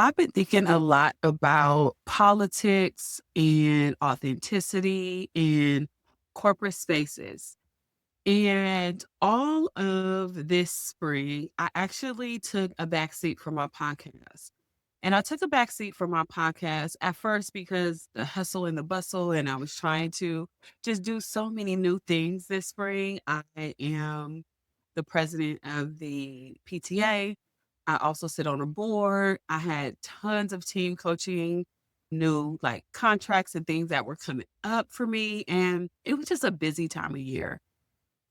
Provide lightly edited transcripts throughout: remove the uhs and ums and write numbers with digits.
I've been thinking a lot about politics and authenticity in corporate spaces. And all of this spring, I actually took a backseat from my podcast. And I took a backseat from my podcast at first because the hustle and the bustle, and I was trying to just do so many new things this spring. I am the president of the PTA. I also sit on a board. I had tons of team coaching, new like contracts and things that were coming up for me. And it was just a busy time of year.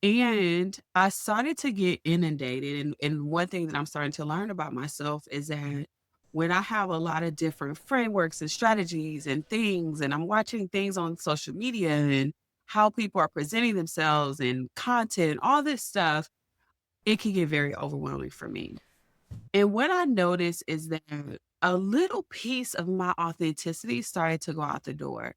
And I started to get inundated, and one thing that I'm starting to learn about myself is that when I have a lot of different frameworks and strategies and things, and I'm watching things on social media and how people are presenting themselves and content and all this stuff, it can get very overwhelming for me. And what I noticed is that a little piece of my authenticity started to go out the door.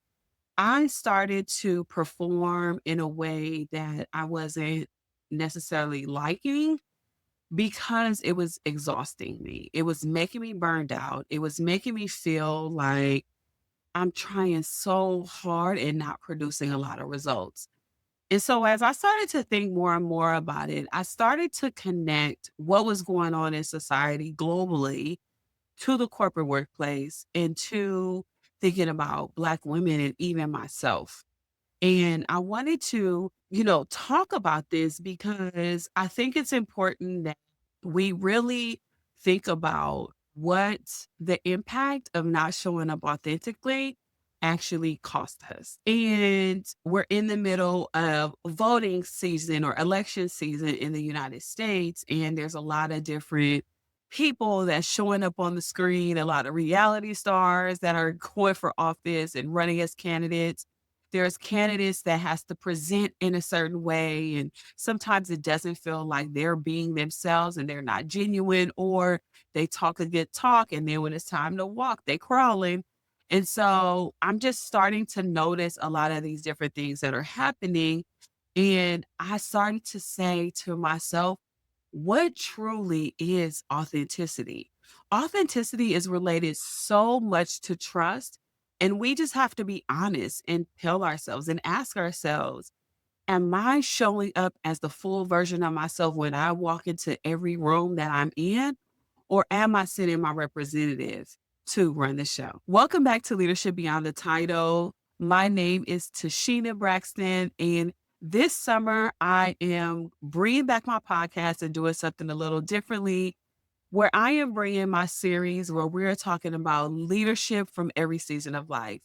I started to perform in a way that I wasn't necessarily liking because it was exhausting me. It was making me burned out. It was making me feel like I'm trying so hard and not producing a lot of results. And so as I started to think more and more about it, I started to connect what was going on in society globally to the corporate workplace and to thinking about Black women and even myself. And I wanted to, talk about this because I think it's important that we really think about what the impact of not showing up authentically actually cost us. And we're in the middle of voting season or election season in the United States. And there's a lot of different people that's showing up on the screen, a lot of reality stars that are going for office and running as candidates. There's candidates that has to present in a certain way, and sometimes it doesn't feel like they're being themselves and they're not genuine, or they talk a good talk, and then when it's time to walk, they crawling. And so I'm just starting to notice a lot of these different things that are happening. And I started to say to myself, what truly is authenticity? Authenticity is related so much to trust. And we just have to be honest and tell ourselves and ask ourselves, am I showing up as the full version of myself when I walk into every room that I'm in? Or am I sending my representative to run the show? Welcome back to Leadership Beyond the Title. My name is Tashina Braxton, and this summer I am bringing back my podcast and doing something a little differently, where I am bringing my series where we're talking about leadership from every season of life.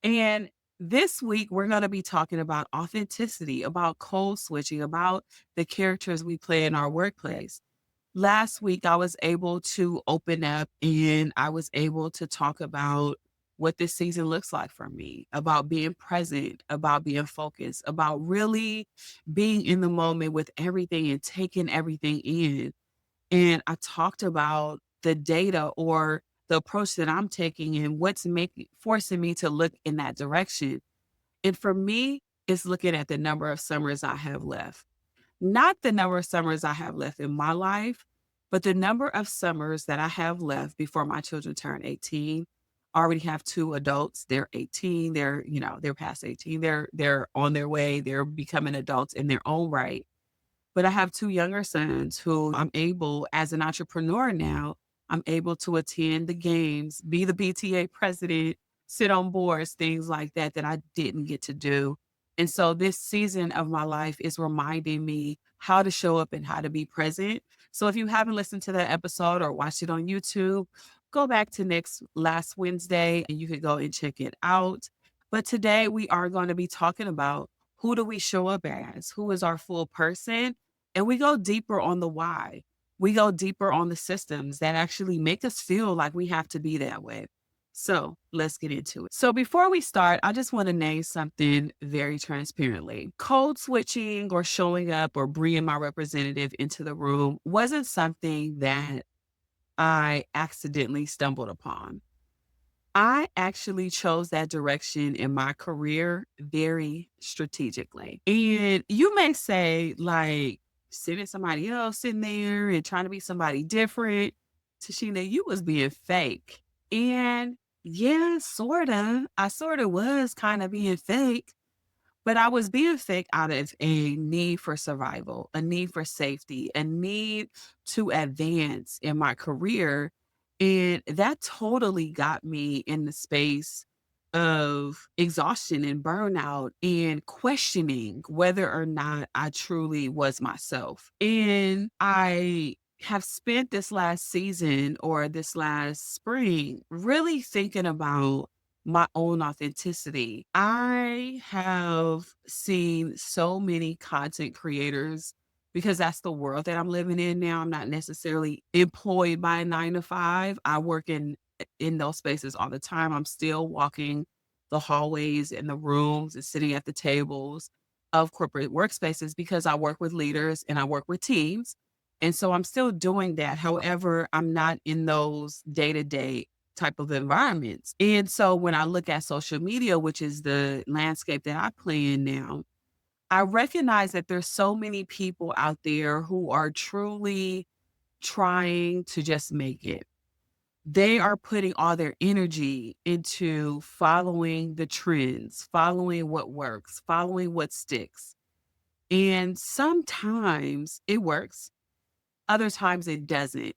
And this week, we're going to be talking about authenticity, about code switching, about the characters we play in our workplace. Last week, I was able to open up and I was able to talk about what this season looks like for me, about being present, about being focused, about really being in the moment with everything and taking everything in. And I talked about the data or the approach that I'm taking and what's making forcing me to look in that direction. And for me, it's looking at the number of summers I have left. Not the number of summers I have left in my life, but the number of summers that I have left before my children turn 18. I already have two adults. They're 18. They're past 18. They're on their way. They're becoming adults in their own right. But I have two younger sons who I'm able, as an entrepreneur now, I'm able to attend the games, be the BTA president, sit on boards, things like that, that I didn't get to do. And so this season of my life is reminding me how to show up and how to be present. So if you haven't listened to that episode or watched it on YouTube, go back to last Wednesday and you can go and check it out. But today we are going to be talking about who do we show up as? Who is our full person? And we go deeper on the why. We go deeper on the systems that actually make us feel like we have to be that way. So let's get into it. So before we start, I just want to name something very transparently. Code switching or showing up or bringing my representative into the room wasn't something that I accidentally stumbled upon. I actually chose that direction in my career very strategically. And you may say, like, sending somebody else in there and trying to be somebody different Tashina, you was being fake. And yeah, sorta. I sorta was kind of being fake, but I was being fake out of a need for survival, a need for safety, a need to advance in my career. And that totally got me in the space of exhaustion and burnout and questioning whether or not I truly was myself. And I have spent this last season or this last spring really thinking about my own authenticity. I have seen so many content creators because that's the world that I'm living in now. I'm not necessarily employed by a 9 to 5. I work in those spaces all the time. I'm still walking the hallways and the rooms and sitting at the tables of corporate workspaces because I work with leaders and I work with teams. And so I'm still doing that. However, I'm not in those day-to-day type of environments. And so when I look at social media, which is the landscape that I play in now, I recognize that there's so many people out there who are truly trying to just make it. They are putting all their energy into following the trends, following what works, following what sticks. And sometimes it works, other times it doesn't.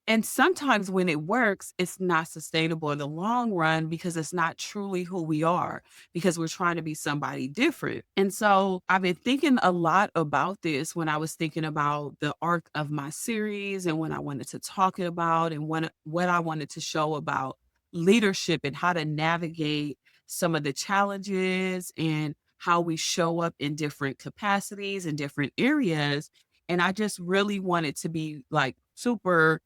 And sometimes when it works, it's not sustainable in the long run because it's not truly who we are, because we're trying to be somebody different. And so I've been thinking a lot about this when I was thinking about the arc of my series and when I wanted to talk about and what I wanted to show about leadership and how to navigate some of the challenges and how we show up in different capacities and different areas. And I just really wanted to be like super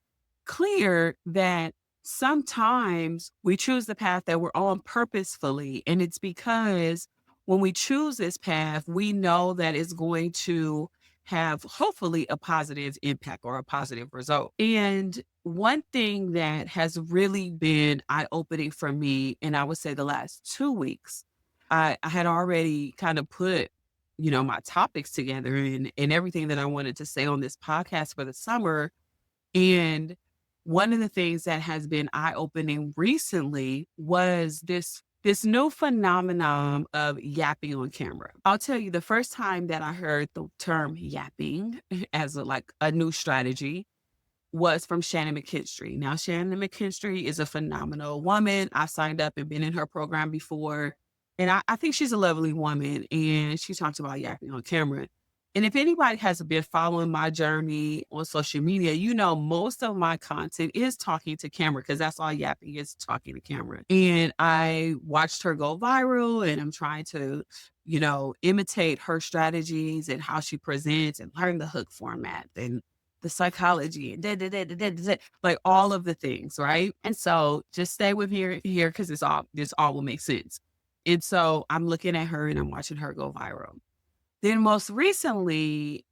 clear that sometimes we choose the path that we're on purposefully. And it's because when we choose this path, we know that it's going to have hopefully a positive impact or a positive result. And one thing that has really been eye opening for me, and I would say the last 2 weeks, I had already kind of put my topics together and everything that I wanted to say on this podcast for the summer. And one of the things that has been eye-opening recently was this new phenomenon of yapping on camera. I'll tell you the first time that I heard the term yapping as a new strategy was from Shannon McKinstry. Now, Shannon McKinstry is a phenomenal woman. I signed up and been in her program before. And I think she's a lovely woman. And she talks about yapping on camera. And if anybody has been following my journey on social media, most of my content is talking to camera because that's all yapping is, talking to camera. And I watched her go viral and I'm trying to, imitate her strategies and how she presents and learn the hook format and the psychology and like all of the things, right? And so just stay with here because this all will make sense. And so I'm looking at her and I'm watching her go viral. Then most recently,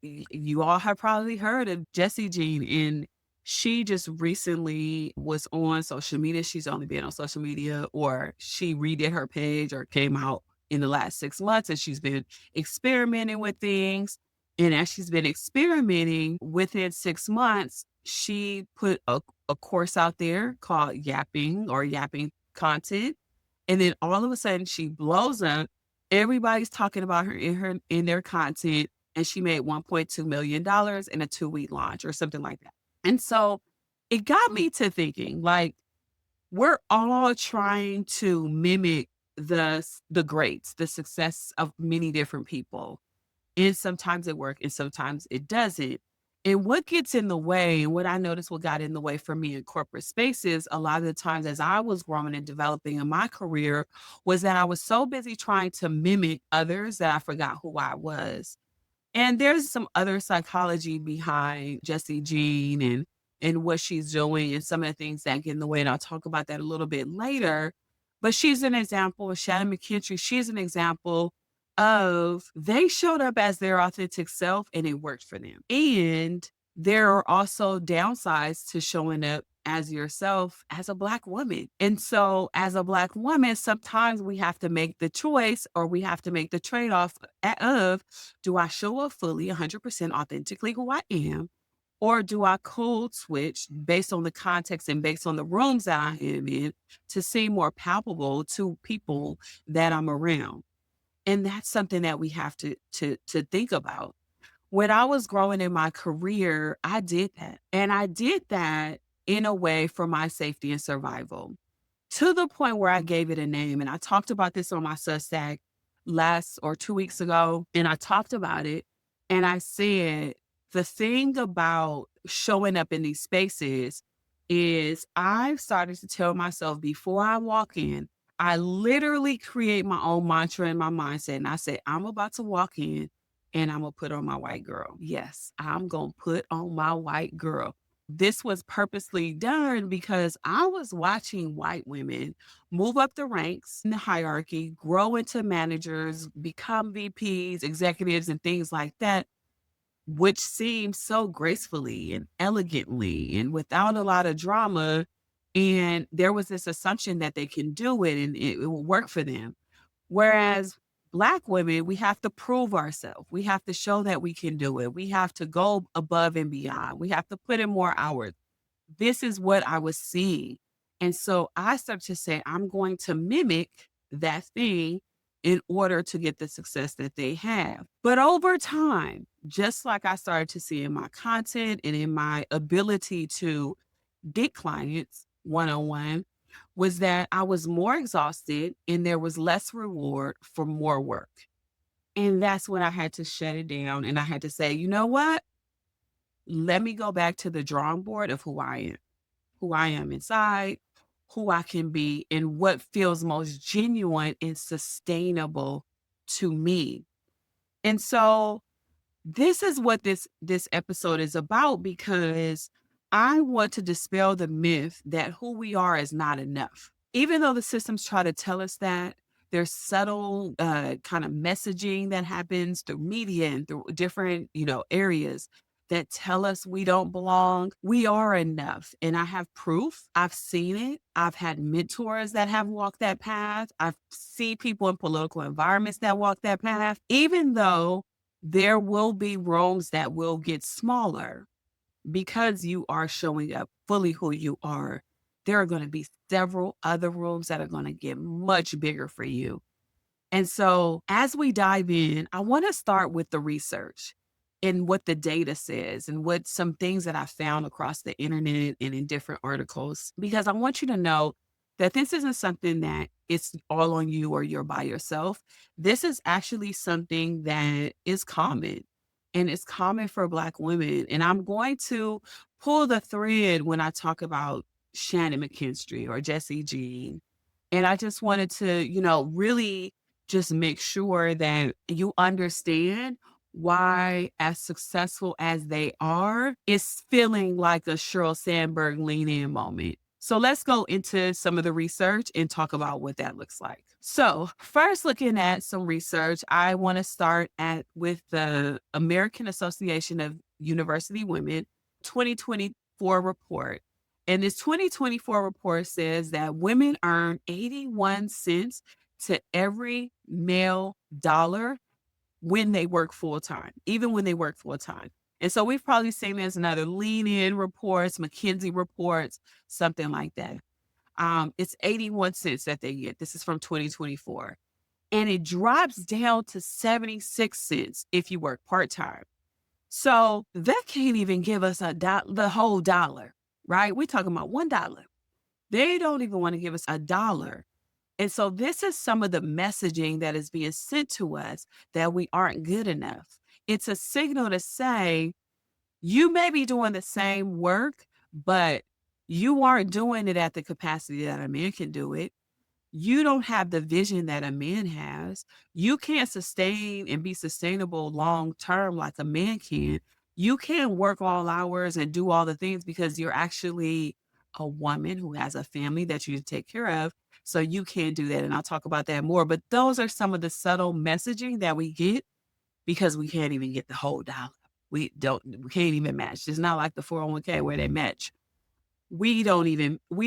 you all have probably heard of Jessie Jean, and she just recently was on social media. She's only been on social media, or she redid her page or came out in the last 6 months, and she's been experimenting with things. And as she's been experimenting within 6 months, she put a course out there called Yapping or Yapping Content. And then all of a sudden she blows up. Everybody's talking about her in their content, and she made $1.2 million in a 2-week launch or something like that. And so it got me to thinking, like, we're all trying to mimic the greats, the success of many different people. And sometimes it works and sometimes it doesn't. And what gets in the way, and what I noticed what got in the way for me in corporate spaces, a lot of the times as I was growing and developing in my career, was that I was so busy trying to mimic others that I forgot who I was. And there's some other psychology behind Jessie Jean and what she's doing and some of the things that get in the way. And I'll talk about that a little bit later. But she's an example, Shannon McKinstry, she's an example of they showed up as their authentic self and it worked for them. And there are also downsides to showing up as yourself as a Black woman. And so as a Black woman, sometimes we have to make the choice or we have to make the trade-off of, do I show up fully 100% authentically who I am? Or do I code switch based on the context and based on the rooms that I am in to seem more palpable to people that I'm around? And that's something that we have to think about. When I was growing in my career, I did that. And I did that in a way for my safety and survival, to the point where I gave it a name. And I talked about this on my Substack last or 2 weeks ago. And I talked about it. And I said, the thing about showing up in these spaces is I've started to tell myself before I walk in, I literally create my own mantra in my mindset. And I say, I'm about to walk in and I'm going to put on my white girl. Yes, I'm going to put on my white girl. This was purposely done because I was watching white women move up the ranks in the hierarchy, grow into managers, become VPs, executives, and things like that, which seemed so gracefully and elegantly and without a lot of drama. And there was this assumption that they can do it and it will work for them. Whereas Black women, we have to prove ourselves. We have to show that we can do it. We have to go above and beyond. We have to put in more hours. This is what I was seeing. And so I started to say, I'm going to mimic that thing in order to get the success that they have. But over time, just like I started to see in my content and in my ability to get clients one on one, was that I was more exhausted and there was less reward for more work. And that's when I had to shut it down and I had to say, you know what? Let me go back to the drawing board of who I am inside, who I can be, and what feels most genuine and sustainable to me. And so this is what this episode is about, because I want to dispel the myth that who we are is not enough. Even though the systems try to tell us that, there's subtle kind of messaging that happens through media and through different, areas that tell us we don't belong. We are enough. And I have proof. I've seen it. I've had mentors that have walked that path. I've seen people in political environments that walk that path. Even though there will be rooms that will get smaller because you are showing up fully who you are, there are going to be several other rooms that are going to get much bigger for you. And so as we dive in, I want to start with the research and what the data says and what some things that I found across the internet and in different articles, because I want you to know that this isn't something that it's all on you or you're by yourself. This is actually something that is common, and it's common for Black women. And I'm going to pull the thread when I talk about Shannon McKinstry or Jessie Jean. And I just wanted to, really just make sure that you understand why, as successful as they are, it's feeling like a Sheryl Sandberg lean in moment. So let's go into some of the research and talk about what that looks like. So first, looking at some research, I want to start with the American Association of University Women 2024 report. And this 2024 report says that women earn 81 cents to every male dollar when they work full time, even when they work full time. And so we've probably seen there's another lean in reports, McKinsey reports, something like that. It's 81 cents that they get. This is from 2024. And it drops down to 76 cents if you work part time. So that can't even give us the whole dollar, right? We're talking about $1. They don't even want to give us $1. And so this is some of the messaging that is being sent to us, that we aren't good enough. It's a signal to say, you may be doing the same work, but you aren't doing it at the capacity that a man can do it. You don't have the vision that a man has. You can't sustain and be sustainable long term like a man can. You can't work all hours and do all the things because you're actually a woman who has a family that you take care of. So you can't do that. And I'll talk about that more. But those are some of the subtle messaging that we get because we can't even get the whole dollar. We can't even match. It's not like the 401k where they match. We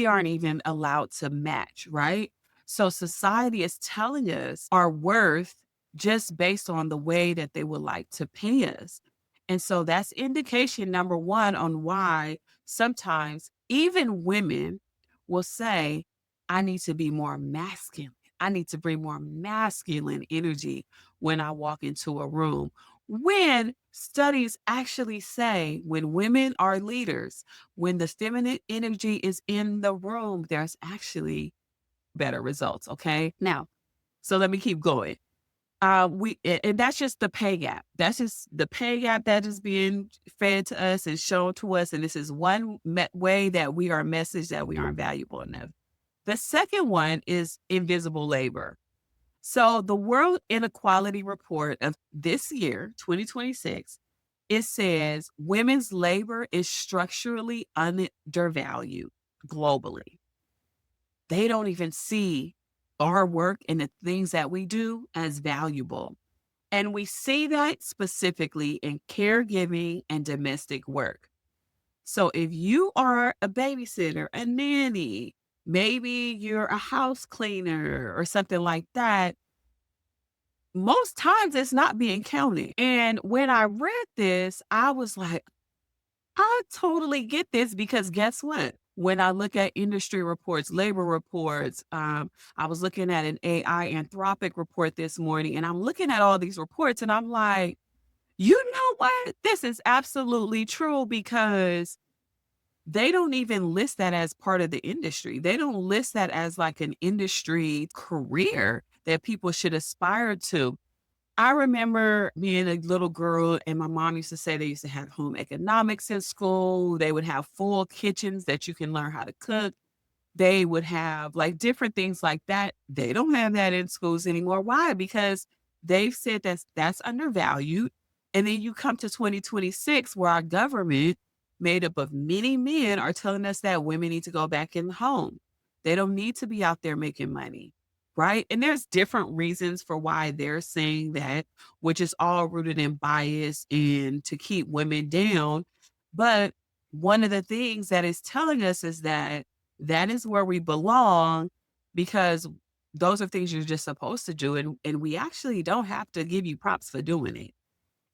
aren't even allowed to match, right? So society is telling us our worth just based on the way that they would like to pay us. And so that's indication number one on why sometimes even women will say, I need to be more masculine. I need to bring more masculine energy when I walk into a room. When studies actually say when women are leaders, when the feminine energy is in the room, there's actually better results. Okay. Now, so let me keep going. And that's just the pay gap. That's just the pay gap that is being fed to us and shown to us. And this is one way that we are messaged that we aren't valuable enough. The second one is invisible labor. So the World Inequality Report of this year, 2026, it says women's labor is structurally undervalued globally. They don't even see our work and the things that we do as valuable. And we see that specifically in caregiving and domestic work. So if you are a babysitter, a nanny, maybe you're a house cleaner or something like that, most times it's not being counted. And when I read this, I was like, I totally get this because guess what? When I look at industry reports, labor reports, I was looking at an AI Anthropic report this morning, and I'm looking at all these reports, and I'm like, you know what? This is absolutely true because they don't even list that as part of the industry. They don't list that as like an industry career that people should aspire to. I remember being a little girl, and my mom used to say they used to have home economics in school. They would have full kitchens that you can learn how to cook. They would have like different things like that. They don't have that in schools anymore. Why? Because they've said that's undervalued. And then you come to 2026 where our government, made up of many men, are telling us that women need to go back in the home. They don't need to be out there making money. Right. And there's different reasons for why they're saying that, which is all rooted in bias and to keep women down. But one of the things that is telling us is that that is where we belong because those are things you're just supposed to do. And we actually don't have to give you props for doing it.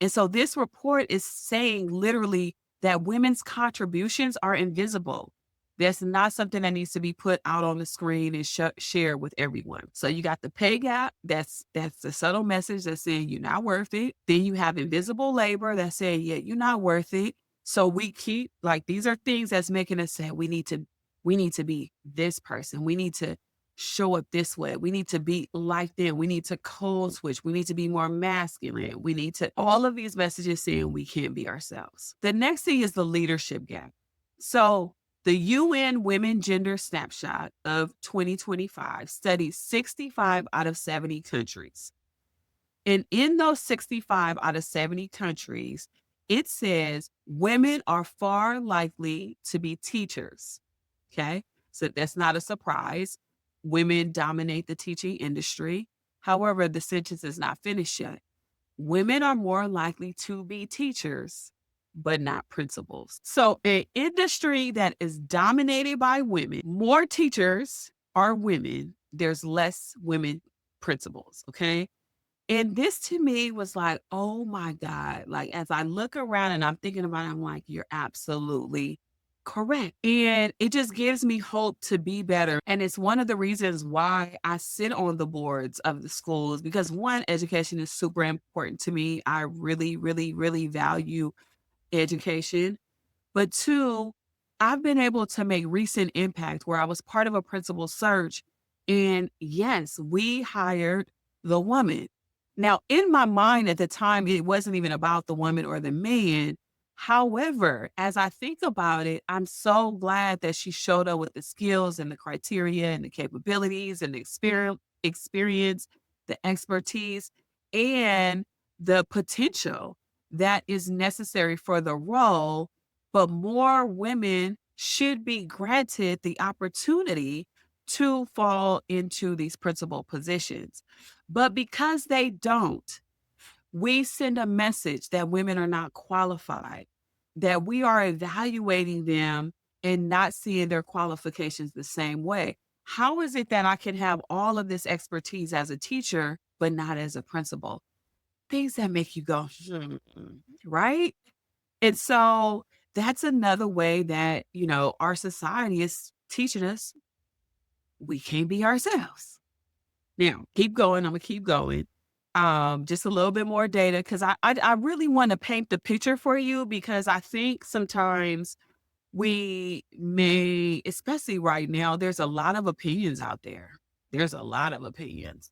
And so this report is saying literally that women's contributions are invisible. That's not something that needs to be put out on the screen and shared with everyone. So you got the pay gap. That's the subtle message that's saying you're not worth it. Then you have invisible labor that's saying, yeah, you're not worth it. So we keep like these are things that's making us say we need to be this person. We need to show up this way. We need to be like them. We need to code switch. We need to be more masculine. We need to, all of these messages saying we can't be ourselves. The next thing is the leadership gap. So the UN Women Gender Snapshot of 2025 studies 65 out of 70 countries. And in those 65 out of 70 countries, it says women are far likely to be teachers. Okay. So that's not a surprise. Women dominate the teaching industry. However, the sentence is not finished yet. Women are more likely to be teachers, but not principals. So, an industry that is dominated by women, more teachers are women, there's less women principals. Okay. And this to me was like, oh my God. Like, as I look around and I'm thinking about it, I'm like, you're absolutely correct. And it just gives me hope to be better. And it's one of the reasons why I sit on the boards of the schools because one, education is super important to me. I really, really, really value education. But two, I've been able to make recent impact where I was part of a principal search. And yes, we hired the woman. Now, in my mind at the time, it wasn't even about the woman or the man. However, as I think about it, I'm so glad that she showed up with the skills and the criteria and the capabilities and the experience, the expertise, and the potential that is necessary for the role, but more women should be granted the opportunity to fall into these principal positions. But because they don't, we send a message that women are not qualified, that we are evaluating them and not seeing their qualifications the same way. How is it that I can have all of this expertise as a teacher, but not as a principal? things that make you go, "Hmm," right? And so that's another way that, our society is teaching us we can't be ourselves. Now, keep going. I'm gonna keep going. Just a little bit more data because I really want to paint the picture for you because I think sometimes we may, especially right now, there's a lot of opinions out there. There's a lot of opinions.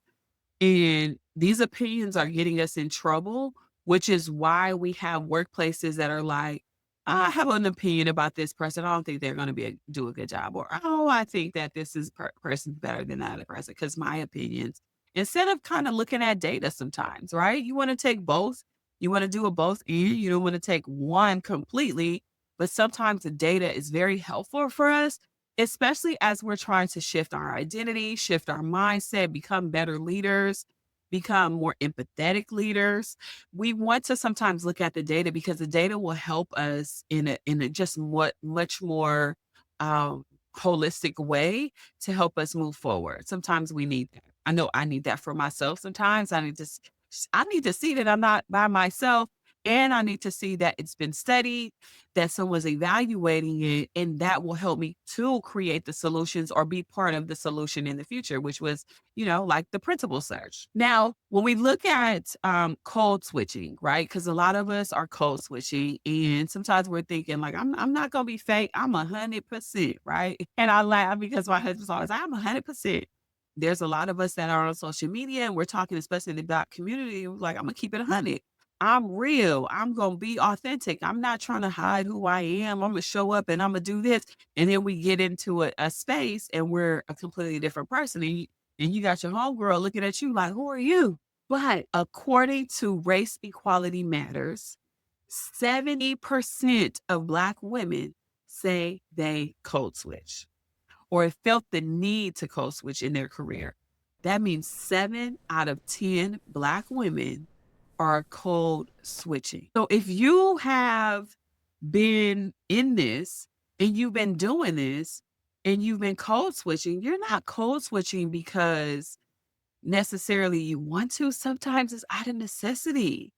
And these opinions are getting us in trouble, which is why we have workplaces that are like, I have an opinion about this person. I don't think they're going to do a good job. Or, oh, I think that this person's better than that other person because my opinions. Instead of kind of looking at data sometimes, right? You want to take both. You want to do a both and you don't want to take one completely. But sometimes the data is very helpful for us, especially as we're trying to shift our identity, shift our mindset, become better leaders, become more empathetic leaders. We want to sometimes look at the data because the data will help us in a just much more um, holistic way to help us move forward. Sometimes we need that. I know I need that for myself. Sometimes I need to see that I'm not by myself, and I need to see that it's been studied, that someone's evaluating it, and that will help me to create the solutions or be part of the solution in the future, which was, like the principal search. Now, when we look at code switching, right? Because a lot of us are code switching, and sometimes we're thinking like, I'm not gonna be fake. I'm 100%, right? And I laugh because my husband's always, I'm 100%. There's a lot of us that are on social media, and we're talking, especially in the Black community. We're like, I'm gonna keep it 100. I'm real. I'm going to be authentic. I'm not trying to hide who I am. I'm going to show up and I'm going to do this. And then we get into a space and we're a completely different person. And you got your homegirl looking at you like, who are you? But according to Race Equality Matters, 70% of Black women say they code switch or felt the need to code switch in their career. That means 7 out of 10 Black women are code switching. So if you have been in this and you've been doing this and you've been code switching, you're not code switching because necessarily you want to. Sometimes it's out of necessity.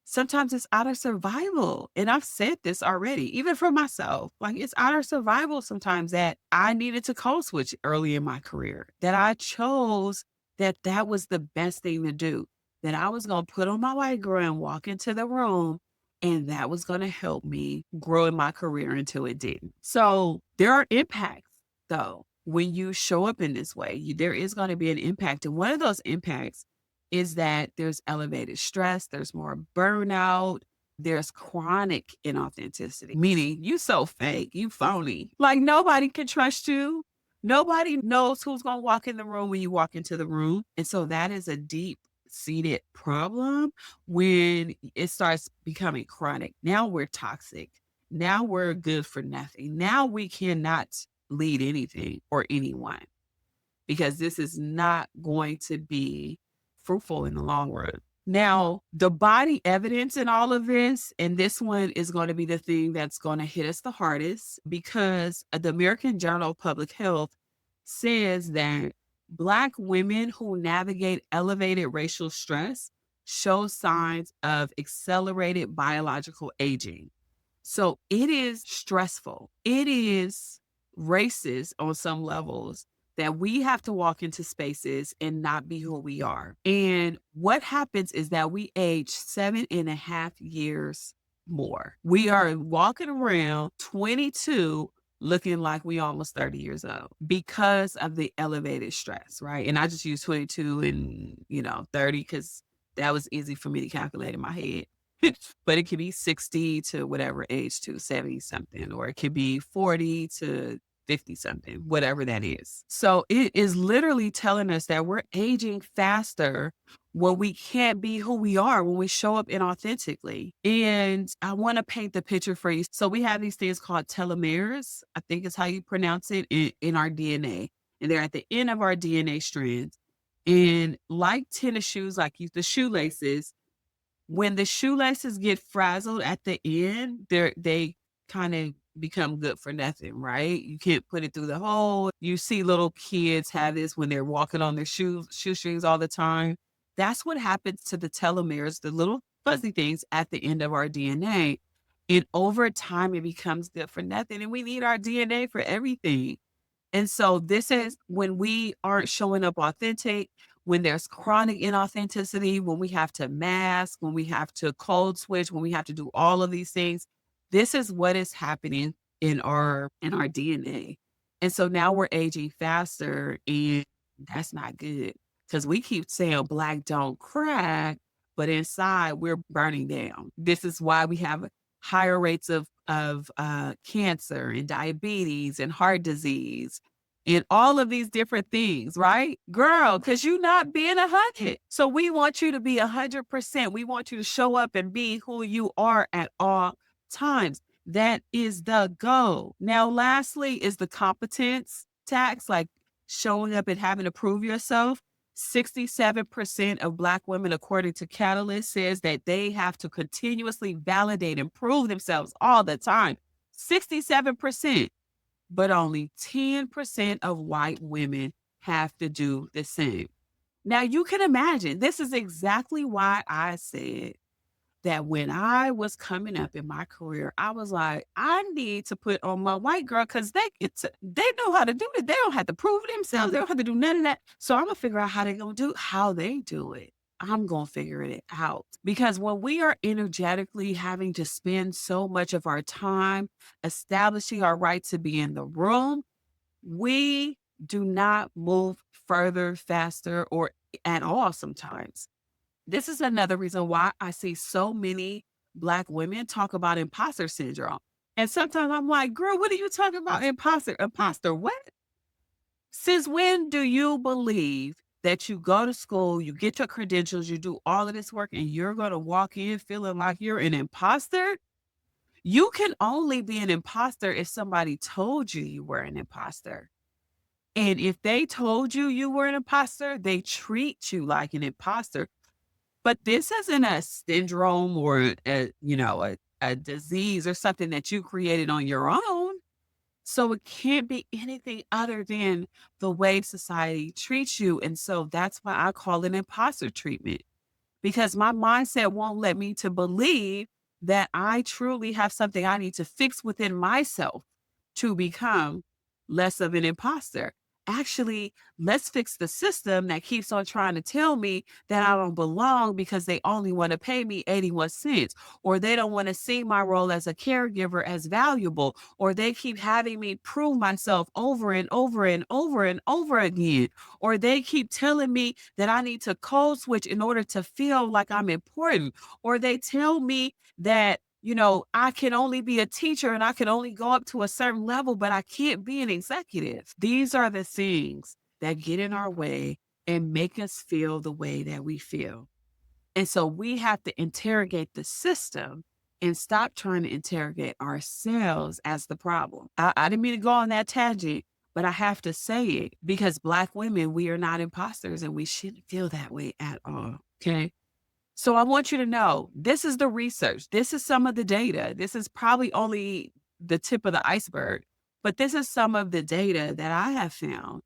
Sometimes it's out of survival. And I've said this already, even for myself. Like it's out of survival sometimes that I needed to code switch early in my career, that I chose that was the best thing to do, that I was going to put on my white girl and walk into the room. And that was going to help me grow in my career until it didn't. So there are impacts though. When you show up in this way, there is going to be an impact. And one of those impacts is that there's elevated stress, there's more burnout, there's chronic inauthenticity, meaning you so fake, you phony. Like nobody can trust you. Nobody knows who's going to walk in the room when you walk into the room. And so that is a deep seated problem when it starts becoming chronic. Now we're toxic. Now we're good for nothing. Now we cannot lead anything or anyone because this is not going to be fruitful in the long run. Now, the body evidence in all of this, and this one is going to be the thing that's going to hit us the hardest because the American Journal of Public Health says that Black women who navigate elevated racial stress show signs of accelerated biological aging. So it is stressful. It is racist on some levels that we have to walk into spaces and not be who we are. And what happens is that we age 7.5 years more. We are walking around 22 looking like we almost 30 years old because of the elevated stress, right? And I just use 22 and, 30 because that was easy for me to calculate in my head. But it could be 60 to whatever age to 70 something, or it could be 40 to 50 something, whatever that is. So it is literally telling us that we're aging faster when we can't be who we are, when we show up inauthentically. And I want to paint the picture for you. So we have these things called telomeres, I think is how you pronounce it, in our DNA. And they're at the end of our DNA strands. And like tennis shoes, like the shoelaces, when the shoelaces get frazzled at the end, they kind of become good for nothing, right? You can't put it through the hole. You see little kids have this when they're walking on their shoestrings all the time. That's what happens to the telomeres, the little fuzzy things at the end of our DNA. And over time, it becomes good for nothing. And we need our DNA for everything. And so this is when we aren't showing up authentic, when there's chronic inauthenticity, when we have to mask, when we have to code switch, when we have to do all of these things. This is what is happening in our DNA. And so now we're aging faster, and that's not good because we keep saying black don't crack, but inside we're burning down. This is why we have higher rates of cancer and diabetes and heart disease and all of these different things, right? Girl, because you not being 100. So we want you to be 100%. We want you to show up and be who you are at all times. That is the goal. Now, lastly, is the competence tax, like showing up and having to prove yourself. 67% of Black women, according to Catalyst, says that they have to continuously validate and prove themselves all the time. 67%, but only 10% of white women have to do the same. Now, you can imagine, this is exactly why I said that when I was coming up in my career, I was like, I need to put on my white girl because they know how to do it. They don't have to prove themselves. They don't have to do none of that. So I'm gonna figure out how they do it. I'm gonna figure it out. Because when we are energetically having to spend so much of our time establishing our right to be in the room, we do not move further, faster, or at all sometimes. This is another reason why I see so many Black women talk about imposter syndrome. And sometimes I'm like, girl, what are you talking about? Imposter, imposter, what? Since when do you believe that you go to school, you get your credentials, you do all of this work, and you're going to walk in feeling like you're an imposter? You can only be an imposter if somebody told you you were an imposter. And if they told you you were an imposter, they treat you like an imposter. But this isn't a syndrome or a disease or something that you created on your own. So it can't be anything other than the way society treats you. And so that's why I call it imposter treatment because my mindset won't let me to believe that I truly have something I need to fix within myself to become less of an imposter. Actually, let's fix the system that keeps on trying to tell me that I don't belong because they only want to pay me 81 cents, or they don't want to see my role as a caregiver as valuable, or they keep having me prove myself over and over and over and over again, or they keep telling me that I need to code switch in order to feel like I'm important, or they tell me that, I can only be a teacher and I can only go up to a certain level, but I can't be an executive. These are the things that get in our way and make us feel the way that we feel. And so we have to interrogate the system and stop trying to interrogate ourselves as the problem. I didn't mean to go on that tangent, but I have to say it because Black women, we are not imposters and we shouldn't feel that way at all. Okay. So I want you to know this is the research. This is some of the data. This is probably only the tip of the iceberg, but this is some of the data that I have found.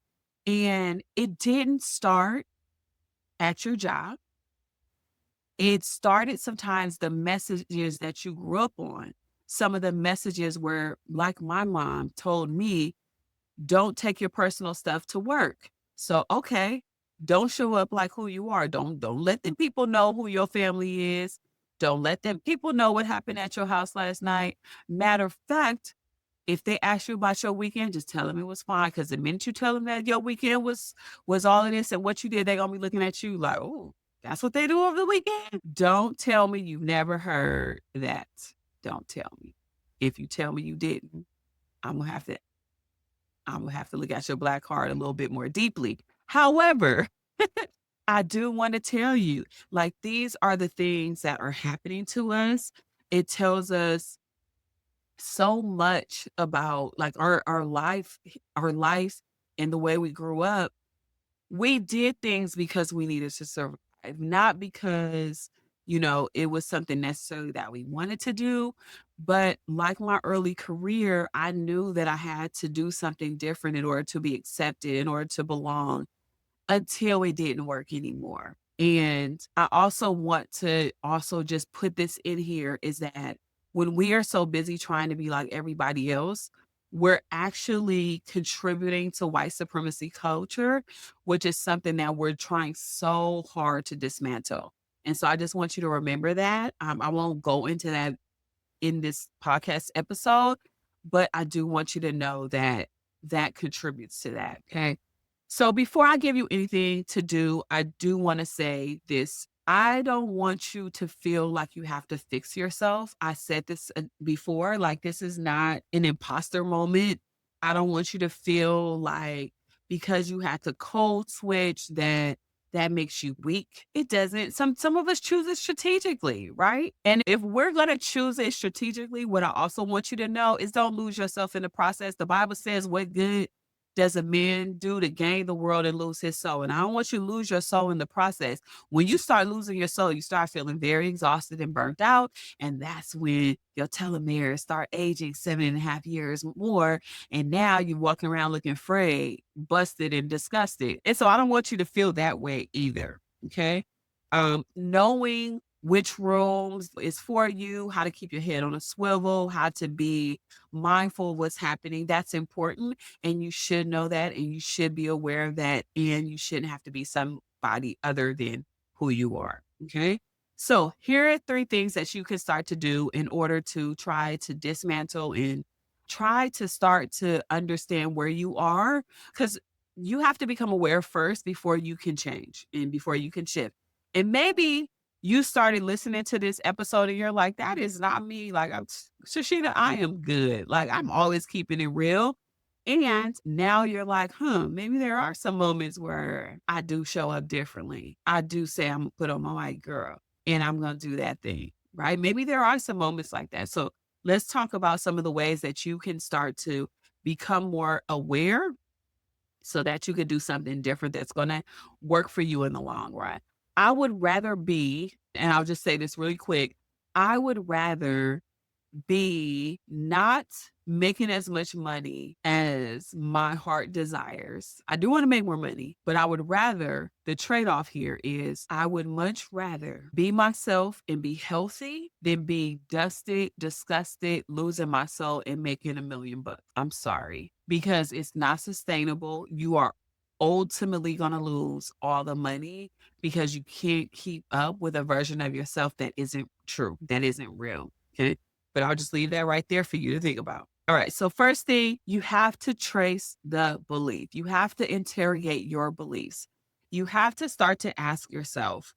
And it didn't start at your job. It started sometimes the messages that you grew up on. Some of the messages were like my mom told me, don't take your personal stuff to work. So, okay, don't show up like who you are. Don't let the people know who your family is. Don't let them people know what happened at your house last night. Matter of fact, if they ask you about your weekend, just tell them it was fine. Because the minute you tell them that your weekend was all of this and what you did, they're gonna be looking at you like, oh, that's what they do over the weekend. Don't tell me you've never heard that. Don't tell me. If you tell me you didn't, I'm gonna have to I'm gonna have to look at your Black card a little bit more deeply. However, I do want to tell you, like, these are the things that are happening to us. It tells us so much about like our life and the way we grew up. We did things because we needed to survive, not because, it was something necessarily that we wanted to do. But like my early career, I knew that I had to do something different in order to be accepted, in order to belong until it didn't work anymore. And I also want to also just put this in here is that when we are so busy trying to be like everybody else, we're actually contributing to white supremacy culture, which is something that we're trying so hard to dismantle. And so I just want you to remember that. I won't go into that in this podcast episode, but I do want you to know that that contributes to that. Okay. So before I give you anything to do, I do want to say this. I don't want you to feel like you have to fix yourself. I said this before, like this is not an imposter moment. I don't want you to feel like because you had to code switch that makes you weak. It doesn't. Some of us choose it strategically, right? And if we're going to choose it strategically, what I also want you to know is don't lose yourself in the process. The Bible says, what good does a man do to gain the world and lose his soul? And I don't want you to lose your soul in the process. When you start losing your soul, you start feeling very exhausted and burnt out. And that's when your telomeres start aging 7.5 years more. And now you're walking around looking frayed, busted, and disgusted. And so I don't want you to feel that way either. Okay. Knowing which rooms is for you, how to keep your head on a swivel, how to be mindful of what's happening. That's important. And you should know that and you should be aware of that. And you shouldn't have to be somebody other than who you are. Okay. So here are 3 things that you can start to do in order to try to dismantle and try to start to understand where you are. Because you have to become aware first before you can change and before you can shift. And maybe you started listening to this episode and you're like, that is not me. Like, Shashina, I am good. Like, I'm always keeping it real. And now you're like, maybe there are some moments where I do show up differently. I do say I'm gonna put on my white girl and I'm going to do that thing, right? Maybe there are some moments like that. So let's talk about some of the ways that you can start to become more aware so that you could do something different that's going to work for you in the long run. I would rather be, and I'll just say this really quick, I would rather be not making as much money as my heart desires. I do want to make more money, but I would rather, the trade off here is I would much rather be myself and be healthy than be dusted, disgusted, losing my soul and making $1 million. I'm sorry, because it's not sustainable. You are ultimately going to lose all the money because you can't keep up with a version of yourself that isn't true, that isn't real. Okay. But I'll just leave that right there for you to think about. All right. So, first thing, you have to trace the belief. You have to interrogate your beliefs. You have to start to ask yourself,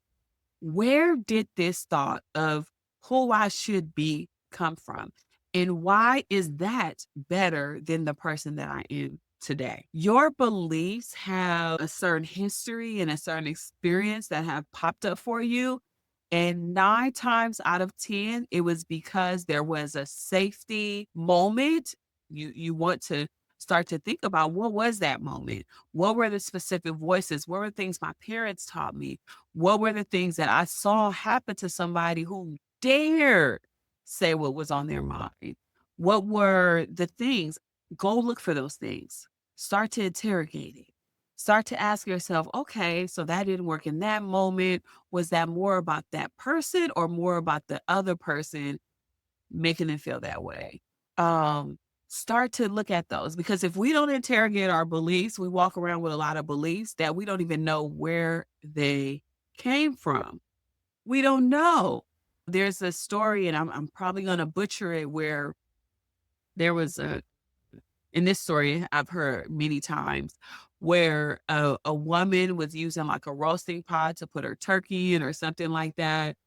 where did this thought of who I should be come from? And why is that better than the person that I am today? Your beliefs have a certain history and a certain experience that have popped up for you. And 9 times out of 10, it was because there was a safety moment. You want to start to think about what was that moment? What were the specific voices? What were the things my parents taught me? What were the things that I saw happen to somebody who dared say what was on their mind? What were the things? Go look for those things. Start to interrogate it. Start to ask yourself, okay, so that didn't work in that moment. Was that more about that person or more about the other person making them feel that way? Um, Start to look at those because if we don't interrogate our beliefs, we walk around with a lot of beliefs that we don't even know where they came from. We don't know. There's a story, and I'm probably going to butcher it, where there was in this story I've heard many times where a woman was using like a roasting pot to put her turkey in or something like that.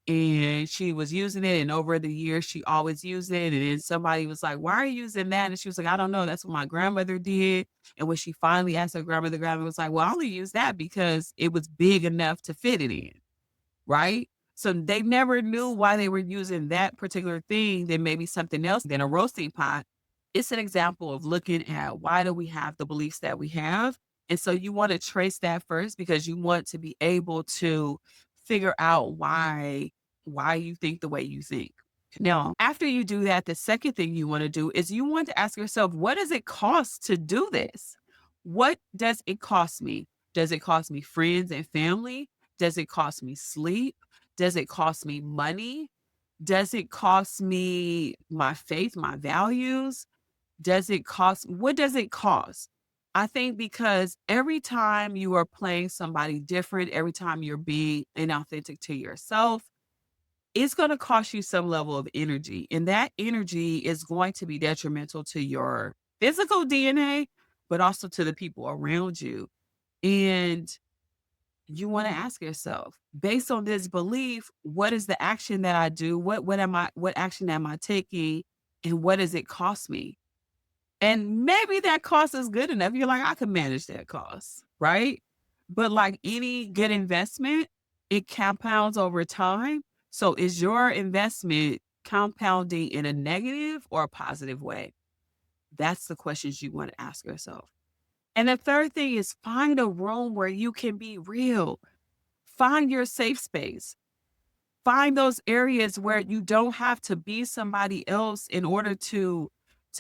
And she was using it, and over the years, she always used it, and then somebody was like, "Why are you using that?" And she was like, "I don't know, that's what my grandmother did." And when she finally asked her grandmother, the grandmother was like, "Well, I only use that because it was big enough to fit it in." Right? So they never knew why they were using that particular thing than maybe something else than a roasting pot. It's an example of looking at why do we have the beliefs that we have. And so you want to trace that first because you want to be able to figure out why you think the way you think. Now, after you do that, the second thing you want to do is you want to ask yourself, what does it cost to do this? What does it cost me? Does it cost me friends and family? Does it cost me sleep? Does it cost me money? Does it cost me my faith, my values? Does it cost what does it cost? I think because every time you are playing somebody different, every time you're being inauthentic to yourself, it's gonna cost you some level of energy, and that energy is going to be detrimental to your physical DNA, but also to the people around you. And you wanna ask yourself, based on this belief, what is the action that I do? What action am I taking, and what does it cost me? And maybe that cost is good enough. You're like, "I can manage that cost," right? But like any good investment, it compounds over time. So is your investment compounding in a negative or a positive way? That's the questions you wanna ask yourself. And the third thing is find a room where you can be real. Find your safe space. Find those areas where you don't have to be somebody else in order to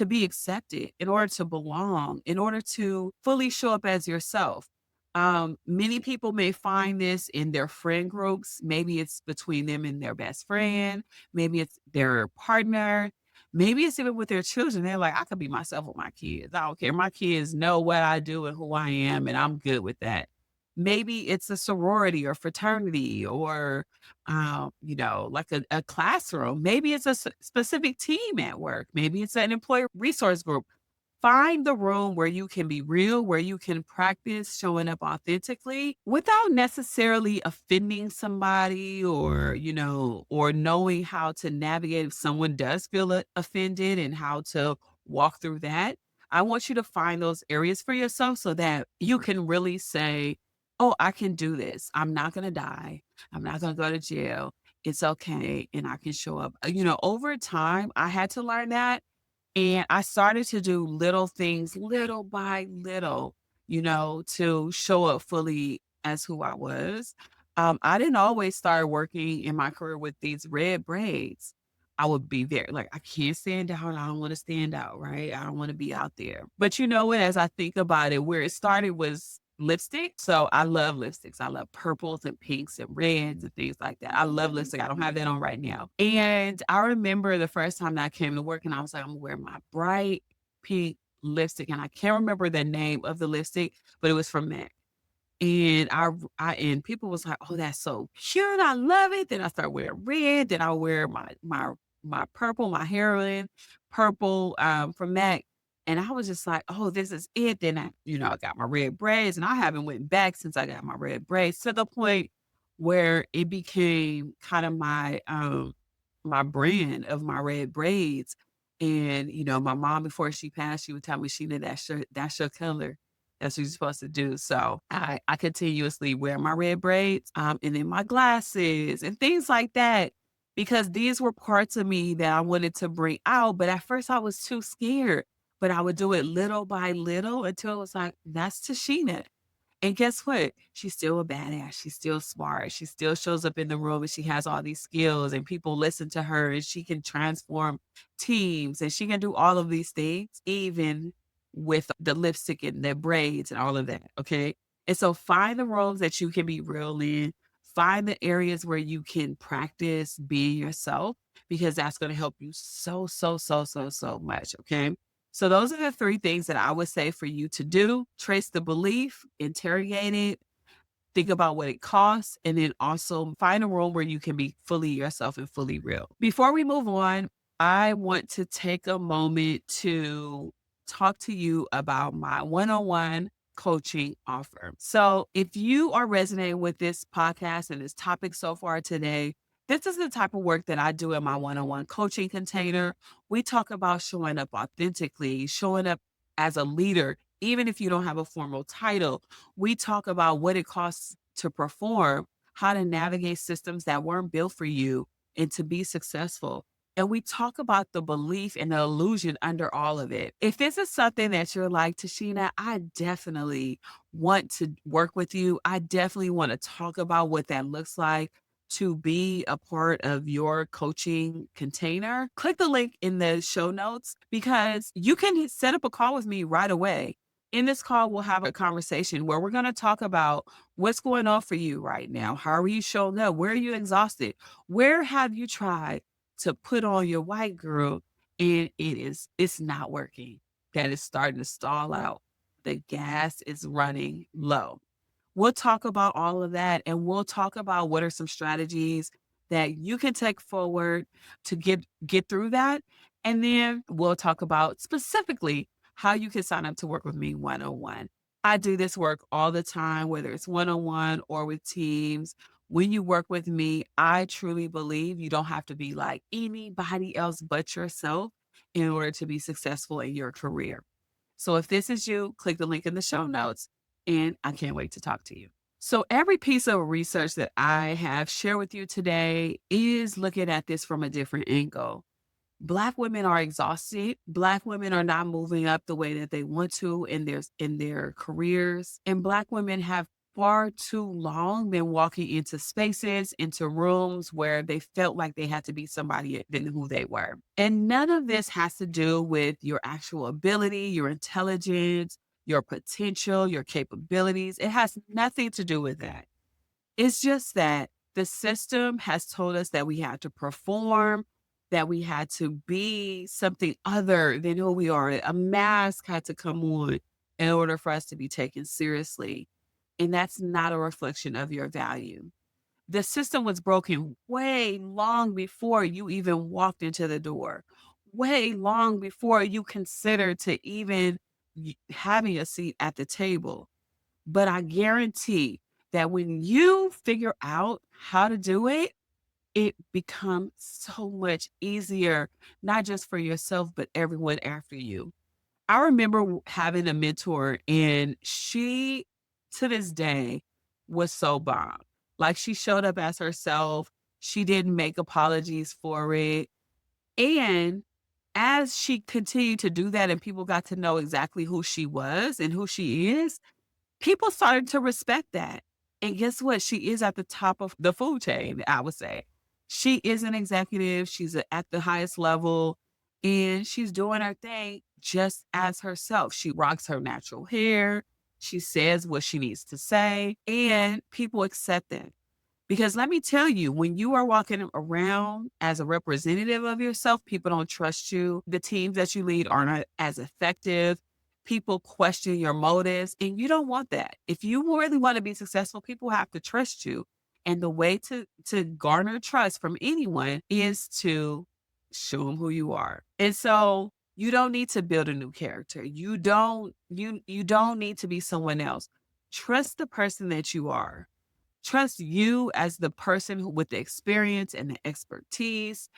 be accepted, in order to belong, in order to fully show up as yourself. Many people may find this in their friend groups. Maybe it's between them and their best friend. Maybe it's their partner. Maybe it's even with their children. They're like, I could be myself with my kids. I don't care. My kids know what I do and who I am, and I'm good with that. Maybe it's a sorority or fraternity or like a classroom. Maybe it's a specific team at work. Maybe it's an employee resource group. Find the room where you can be real, where you can practice showing up authentically without necessarily offending somebody or knowing how to navigate if someone does feel offended and how to walk through that. I want you to find those areas for yourself so that you can really say, oh, I can do this. I'm not going to die. I'm not going to go to jail. It's okay. And I can show up. Over time, I had to learn that. And I started to do little things, little by little, to show up fully as who I was. I didn't always start working in my career with these red braids. I would be very like, I can't stand out. I don't want to stand out, right? I don't want to be out there. But you know what? As I think about it, where it started was lipstick. So I love lipsticks. I love purples and pinks and reds and things like that. I love lipstick. I don't have that on right now. And I remember the first time that I came to work and I was like, I'm gonna wear my bright pink lipstick. And I can't remember the name of the lipstick, but it was from MAC. And and people was like, "Oh, that's so cute. I love it." Then I start wearing red. Then I wear my purple, my heroin purple from MAC. And I was just like, "Oh, this is it." Then I got my red braids, and I haven't went back since I got my red braids to the point where it became kind of my brand of my red braids. And my mom before she passed, she would tell me, "Sheena, that's your color. That's what you're supposed to do." So I continuously wear my red braids, and then my glasses and things like that, because these were parts of me that I wanted to bring out. But at first I was too scared, but I would do it little by little until it was like, that's Tashina. And guess what? She's still a badass. She's still smart. She still shows up in the room and she has all these skills and people listen to her and she can transform teams and she can do all of these things, even with the lipstick and the braids and all of that. Okay. And so find the roles that you can be real in. Find the areas where you can practice being yourself because that's going to help you so, so, so, so, so much. Okay. So those are the 3 things that I would say for you to do. Trace the belief, interrogate it, think about what it costs, and then also find a role where you can be fully yourself and fully real. Before we move on, I want to take a moment to talk to you about my one-on-one coaching offer. So if you are resonating with this podcast and this topic so far today, this is the type of work that I do in my one-on-one coaching container. We talk about showing up authentically, showing up as a leader, even if you don't have a formal title. We talk about what it costs to perform, how to navigate systems that weren't built for you, and to be successful. And we talk about the belief and the illusion under all of it. If this is something that you're like, Tashina, I definitely want to work with you. I definitely want to talk about what that looks like to be a part of your coaching container. Click the link in the show notes because you can set up a call with me right away. In this call, we'll have a conversation where we're going to talk about what's going on for you right now. How are you showing up? Where are you exhausted? Where have you tried to put on your white girl and it's not working? That is starting to stall out. The gas is running low. We'll talk about all of that, and we'll talk about what are some strategies that you can take forward to get through that. And then we'll talk about specifically how you can sign up to work with me one-on-one. I do this work all the time, whether it's one-on-one or with teams. When you work with me, I truly believe you don't have to be like anybody else but yourself in order to be successful in your career. So if this is you, click the link in the show notes, and I can't wait to talk to you. So every piece of research that I have shared with you today is looking at this from a different angle. Black women are exhausted. Black women are not moving up the way that they want to in their careers. And Black women have far too long been walking into spaces, into rooms where they felt like they had to be somebody than who they were. And none of this has to do with your actual ability, your intelligence, your potential, your capabilities. It has nothing to do with that. It's just that the system has told us that we had to perform, that we had to be something other than who we are. A mask had to come on in order for us to be taken seriously. And that's not a reflection of your value. The system was broken way long before you even walked into the door, way long before you considered to even having a seat at the table. But I guarantee that when you figure out how to do it, it becomes so much easier, not just for yourself, but everyone after you. I remember having a mentor, and she, to this day, was so bomb. Like, she showed up as herself. She didn't make apologies for it. And as she continued to do that and people got to know exactly who she was and who she is, people started to respect that. And guess what? She is at the top of the food chain, I would say. She is an executive. She's at the highest level and she's doing her thing just as herself. She rocks her natural hair. She says what she needs to say, and people accept that. Because let me tell you, when you are walking around as a representative of yourself, people don't trust you. The teams that you lead are not as effective. People question your motives, and you don't want that. If you really want to be successful, people have to trust you. And the way to garner trust from anyone is to show them who you are. And so you don't need to build a new character. You don't need to be someone else. Trust the person that you are. Trust you as the person with the experience and the expertise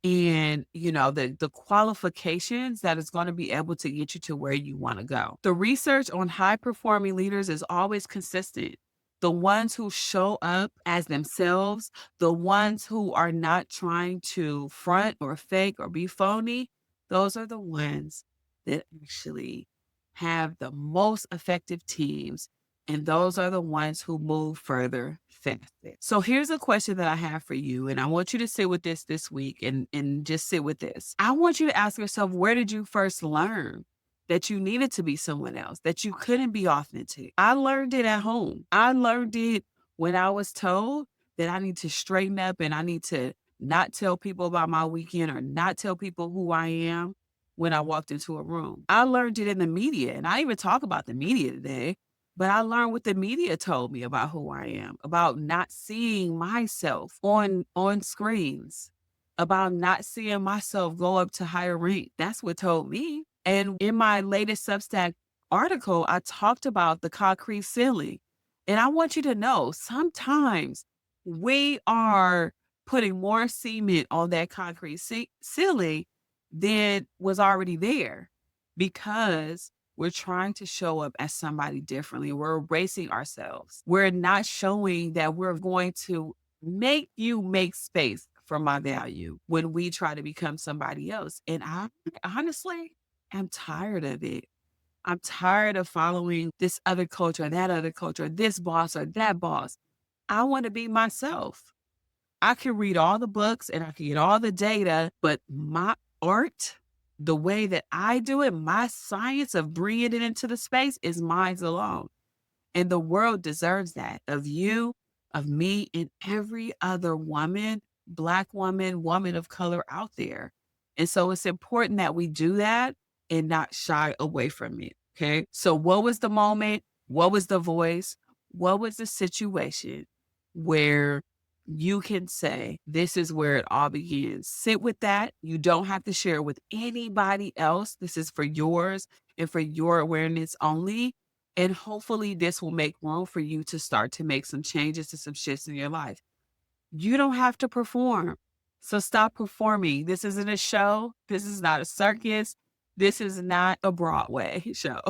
and, the qualifications that is going to be able to get you to where you want to go. The research on high performing leaders is always consistent. The ones who show up as themselves, the ones who are not trying to front or fake or be phony, those are the ones that actually have the most effective teams. And those are the ones who move further fastest. So here's a question that I have for you. And I want you to sit with this week and just sit with this. I want you to ask yourself, where did you first learn that you needed to be someone else, that you couldn't be authentic? I learned it at home. I learned it when I was told that I need to straighten up and I need to not tell people about my weekend or not tell people who I am when I walked into a room. I learned it in the media, and I even talk about the media today, but I learned what the media told me about who I am, about not seeing myself on screens, about not seeing myself go up to higher rank. That's what told me. And in my latest Substack article, I talked about the concrete ceiling. And I want you to know sometimes we are putting more cement on that concrete ceiling than was already there because we're trying to show up as somebody differently. We're erasing ourselves. We're not showing that we're going to make you make space for my value when we try to become somebody else. And I honestly am tired of it. I'm tired of following this other culture, that other culture, this boss or that boss. I want to be myself. I can read all the books and I can get all the data, but my art the way that I do it, my science of bringing it into the space is mine alone. And the world deserves that of you, of me, and every other woman, Black woman, woman of color out there. And so it's important that we do that and not shy away from it. Okay. So, what was the moment? What was the voice? What was the situation where you can say, this is where it all begins? Sit with that. You don't have to share it with anybody else. This is for yours and for your awareness only, and hopefully, this will make room for you to start to make some changes and some shifts in your life. You don't have to perform. So stop performing. This isn't a show. This is not a circus. This is not a Broadway show.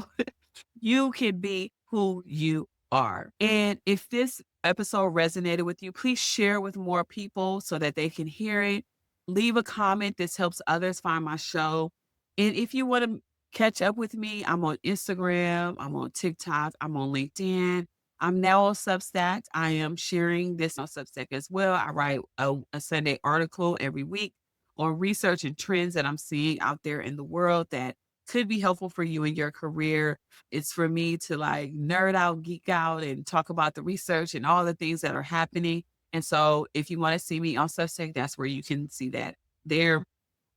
You can be who you are. And if this episode resonated with you, please share with more people so that they can hear it. Leave a comment. This helps others find my show. And if you want to catch up with me, I'm on Instagram, I'm on TikTok, I'm on LinkedIn. I'm now on Substack. I am sharing this on Substack as well. I write a Sunday article every week on research and trends that I'm seeing out there in the world that could be helpful for you in your career. It's for me to like nerd out, geek out, and talk about the research and all the things that are happening. And so if you want to see me on Substack, that's where you can see that there.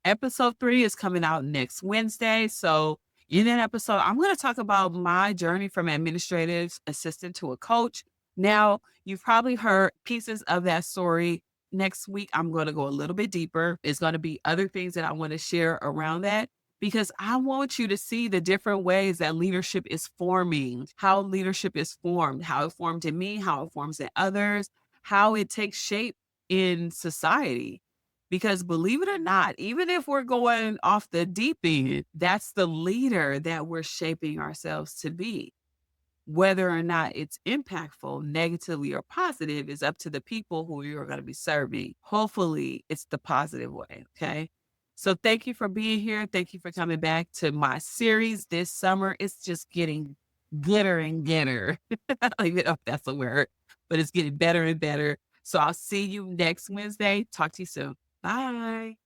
Episode 3 is coming out next Wednesday. So in that episode, I'm going to talk about my journey from administrative assistant to a coach. Now, you've probably heard pieces of that story. Next week, I'm going to go a little bit deeper. It's going to be other things that I want to share around that because I want you to see the different ways that leadership is forming, how leadership is formed, how it formed in me, how it forms in others, how it takes shape in society. Because believe it or not, even if we're going off the deep end, that's the leader that we're shaping ourselves to be. Whether or not it's impactful, negatively or positive, is up to the people who you're going to be serving. Hopefully, it's the positive way. Okay. So, thank you for being here. Thank you for coming back to my series this summer. It's just getting gooder and gooder. I don't even know if that's a word, but it's getting better and better. So, I'll see you next Wednesday. Talk to you soon. Bye.